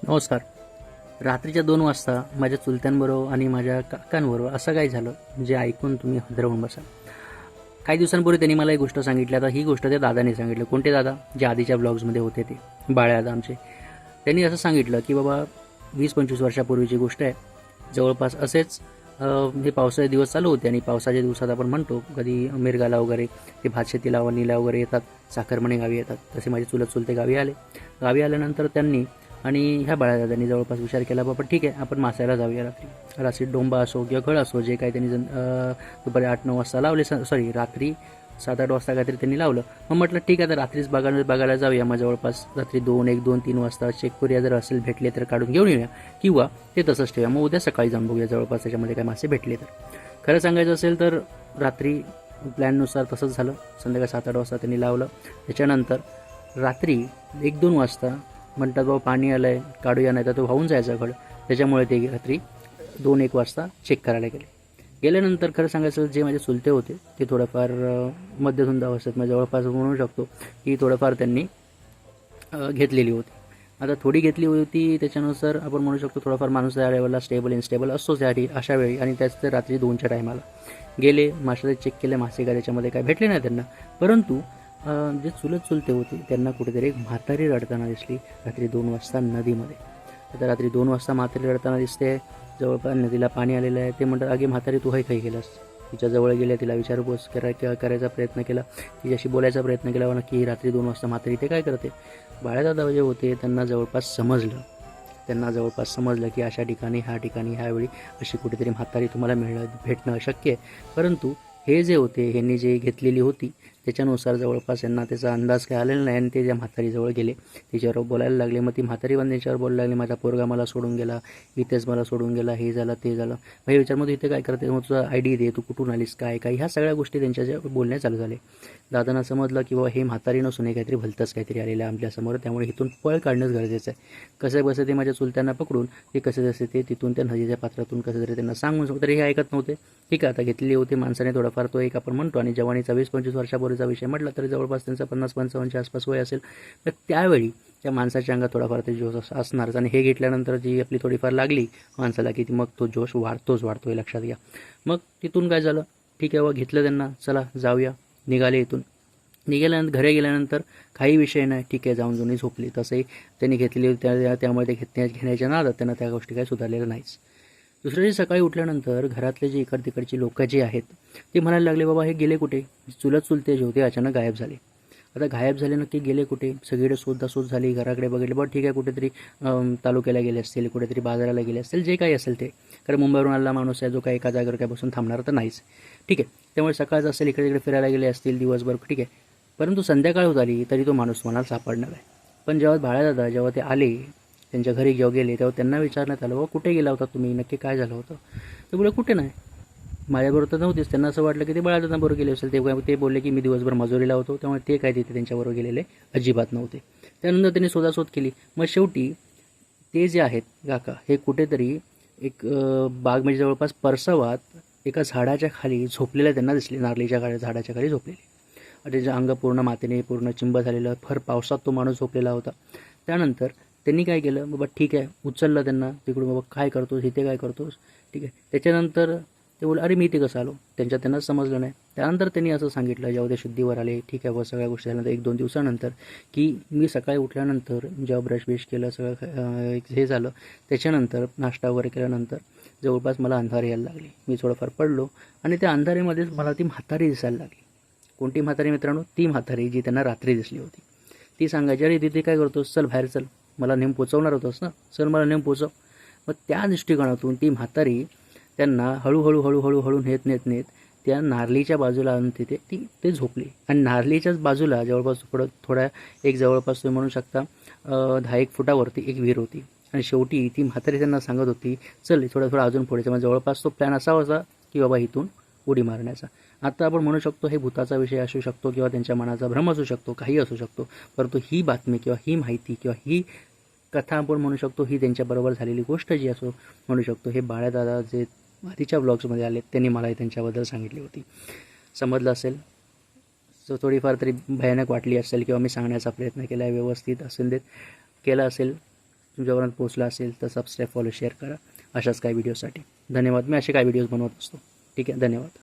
नमस्कार. रात्रीच्या 2 वाजता माझ्या चुलत्यांबरोबर आणि माझ्या काकांबरोबर असं काय झालं जे ऐकून तुम्ही हादरवून बसाल. काही दिवसांपूर्वी त्यांनी मला एक गोष्ट सांगितली. आता ही गोष्ट त्या दादाने सांगितलं. कोणते दादा? जे आधीच्या ब्लॉग्समध्ये होते ते बाळ्यादादा आमचे. त्यांनी असं सांगितलं की बाबा 20-25 वर्षापूर्वीची गोष्ट आहे. जवळपास असेच हे पावसाचे दिवस चालू होते आणि पावसाच्या दिवसात आपण म्हणतो कधी मिरगाला वगैरे ते भातशेतीला वणीला वगैरे येतात, साखरमणे गावी येतात. तसे माझे चुलते गावी आले. गावी आल्यानंतर त्यांनी आणि ह्या बाळादादांनी जवळपास विचार केला, बाबा ठीक आहे आपण मासायला जाऊया रात्री डोंबा असो किंवा खळ असो, जे काही त्यांनी दुपारी 8-9 वाजता लावले, सॉरी रात्री 7-8 वाजता काहीतरी त्यांनी लावलं. मग म्हटलं ठीक आहे तर रात्रीच बघायला जाऊया. मग जवळपास रात्री 2-1-2-3 वाजता चेक करूया, जर असेल भेटले तर काढून घेऊन येऊया किंवा ते तसंच ठेवूया. मग उद्या सकाळी जाऊन बघूया जवळपास त्याच्यामध्ये काय मासे भेटले तर. खरं सांगायचं असेल तर रात्री प्लॅननुसार तसंच झालं. संध्याकाळी 7-8 वाजता त्यांनी लावलं. त्याच्यानंतर रात्री 1-2 वाजता म्हणतात बाबा पाणी आलं आहे काढूया, नाही तर तो वाहून जायचा घड. त्याच्यामुळे ते रात्री 2-1 वाजता चेक करायला गेल्यानंतर खरं सांगायचं जे माझे चुलते होते ते थोडंफार मध्यधुंद अवस्थेत, म्हणजे जवळपास म्हणू शकतो की थोडंफार त्यांनी घेतलेली होती. आता थोडी घेतली होती त्याच्यानुसार आपण म्हणू शकतो थोडाफार माणूस त्या लेवलला स्टेबल इनस्टेबल असतोच अशा वेळी. आणि त्याच ते रात्री 2च्या टायमाला गेले, मासे चेक केले, मासे काय त्याच्यामध्ये काय भेटले नाही त्यांना. परंतु जे चुलते होते त्यांना कुठेतरी एक म्हातारी रडताना दिसली रात्री 2 वाजता नदीमध्ये. आता रात्री 2 वाजता म्हातारी रडताना दिसते, जवळपास नदीला पाणी आलेलं आहे. ते म्हणतात अगे म्हातारी तू काही गेलास. तिच्याजवळ गेल्या, तिला विचारपूस करायचा प्रयत्न केला, तिच्याशी बोलायचा प्रयत्न केला, नक्की रात्री 2 वाजता म्हातारी ते काय करते. बाळादादा जे होते त्यांना जवळपास समजलं की अशा ठिकाणी ह्या वेळी अशी कुठेतरी म्हातारी तुम्हाला भेटणं अशक्य आहे. परंतु हे जे होते ह्यांनी जे घेतलेली होती त्याच्यानुसार जवळपास यांना त्याचा अंदाज काय आलेला नाही आणि ते ज्या म्हातारीजवळ गेले तिच्यावर बोलायला लागले. मग ती म्हातारी पण त्यांच्यावर बोलायला लागली, माझा पोरगा मला सोडून गेला, इथेच मला सोडून गेला, हे झालं ते झालं. मग हे विचार, मग इथे काय करते, मग तुझा ID दे, तू कुठून आलीस, काय ह्या सगळ्या गोष्टी त्यांच्या ज्या बोलण्या चालू झाले. दादांना समजलं की बाबा हे म्हातारी नसून हे काहीतरी भलतंच काहीतरी आलेलं आहे आपल्यासमोर, त्यामुळे इथून पळ काढणंच गरजेचं आहे. कसं ते माझ्या चुलत्यांना पकडून ते कसे ते तिथून त्या नदीच्या पात्रातून कसं तरी त्यांना सांगून तरी हे ऐकत नव्हते. ठीक आहे, आता घेतलेली होती माणसाने थोडाफार तो एक आपण म्हणतो, आणि जवानीचा 20-25 वर्षापूर्वीचा विषय म्हटला तरी जवळपास त्यांचा 50-55च्या आसपास वय असेल. तर त्यावेळी त्या माणसाच्या अंगात थोडाफार ते जोश असणारच. आणि हे घेतल्यानंतर जी आपली थोडीफार लागली माणसाला की मग तो जोश वाढतो हे लक्षात घ्या. मग तिथून काय झालं, ठीक आहे घेतलं त्यांना, चला जाऊया, निघाले. इथून घरी गेल्यानंतर काही विषय नाही, ठीक आहे जाऊन झोपली. तसंही त्यांनी घेतलेली त्यामुळे ते घेण्याच्या नादात त्यांना त्या गोष्टी काही सुधारलेल्या नाहीच. दुसऱ्या दिवशी सकाळी उठल्यानंतर घरातले जे तिकडची लोक जे आहेत ते म्हणायला लागले, बाबा हे गेले कुठे. चुलते जे होते अचानक गायब झाले. आता गायब झाले, नक्की गेले कुठे. सगळीकडे शोध झाली, घराकडे बघितले, बरं ठीक आहे कुठेतरी तालुक्याला गेले असतील, कुठेतरी बाजाराला गेले असतील, जे काही असेल ते. कारण मुंबईवरून आलेला माणूस आहे जो काही एका जागेवर काय बसून थांबणार तर नाहीच. ठीक आहे, त्यामुळे सकाळचं असेल इकडे तिकडे फिरायला गेले असतील दिवसभर, ठीक आहे. परंतु संध्याकाळ होत आली तरी तो माणूस मनाला सापडणार आहे. पण जेव्हा बाळादादा जेव्हा ते आले त्यांच्या घरी जेव्हा गेले तेव्हा त्यांना विचारण्यात आलं, बाबा कुठे गेला होता तुम्ही, नक्की काय झालं होतं. ते बोलले कुठे नाही, माझ्याबरोबर तर नव्हतेच. त्यांना असं वाटलं की ते बाळादादाबरोबर गेले असेल. ते बोलले की मी दिवसभर मजुरीला होतो, त्यामुळे ते काय तिथे त्यांच्याबरोबर गेलेले अजिबात नव्हते. त्यानंतर त्यांनी शोधाशोध केली. मग शेवटी ते जे आहेत काका हे कुठेतरी एक बाग म्हणजे जवळपास परसवात एका झाडाच्या खाली झोपलेल्या त्यांना दिसले, नारळीच्या झाडाच्या खाली झोपलेले. त्याचं अंग पूर्ण मातीने पूर्ण चिंब झालेलं, भर पावसात तो माणूस झोपलेला होता. त्यानंतर त्यांनी काय केलं, बाबा ठीक आहे उचललं त्यांना तिकडून, बाबा काय करतोस इथे, काय करतोस, ठीक आहे. त्याच्यानंतर ते बोल, अरे मी इथे कसं आलो, त्यांना समजलं नाही. त्यानंतर त्यांनी असं सांगितलं जेव्हा ते शुद्धीवर आले, ठीक आहे व सगळ्या गोष्टी झाल्यानंतर 1-2 दिवसानंतर, की मी सकाळी उठल्यानंतर जेव्हा ब्रश केलं सगळं हे झालं, त्याच्यानंतर नाश्ता वगैरे केल्यानंतर जवळपास मला अंधारी यायला लागली. मी थोडंफार पडलो आणि त्या अंधारीमध्येच मला ती म्हातारी दिसायला लागली. कोणती म्हातारी मित्रांनो, ती म्हातारी जी त्यांना रात्री दिसली होती. ती सांगायची, अरे तिथे काय करतोस, चल बाहेर चल, मला नेम पोचवणार होतोस ना, चल मला नेम पोचव. मग त्या दृष्टिकोनातून ती म्हातारी त्यांना हळूहळू नेत त्या नारळीच्या बाजूला आणून तिथे ते झोपली. आणि नारळीच्याच बाजूला जवळपास थोड्या एक जवळपास तुम्ही म्हणू शकता 10-1 फुटावरती एक विहीर होती. आणि शेवटी ती म्हातारी त्यांना सांगत होती, चल थोडं अजून पुढे. म्हणजे जवळपास तो प्लॅन असा होता की बाबा इथून उडी मारण्याचा. आता आपण म्हणू शकतो हे भूताचा विषय असू शकतो किंवा त्यांच्या मनाचा भ्रम असू शकतो, काही असू शकतो. परंतु ही बातमी किंवा ही माहिती किंवा ही कथा आपण म्हणू शकतो ही त्यांच्याबरोबर झालेली गोष्ट जी असो म्हणू शकतो, हे बाळादादा जे आधीच्या ब्लॉग्समध्ये आले त्यांनी मला त्यांच्याबद्दल सांगितली होती. समजलं असेल, सो थोडीफार तरी भयानक वाटली असेल किंवा मी सांगण्याचा प्रयत्न केला आहे, व्यवस्थित असेल केला असेल तुमच्यापर्यंत पोहोचला असेल तर सबस्क्राईब, फॉलो, शेअर करा अशाच काही व्हिडिओसाठी. धन्यवाद. मी असे काही व्हिडिओज बनवत असतो. ठीक आहे, धन्यवाद.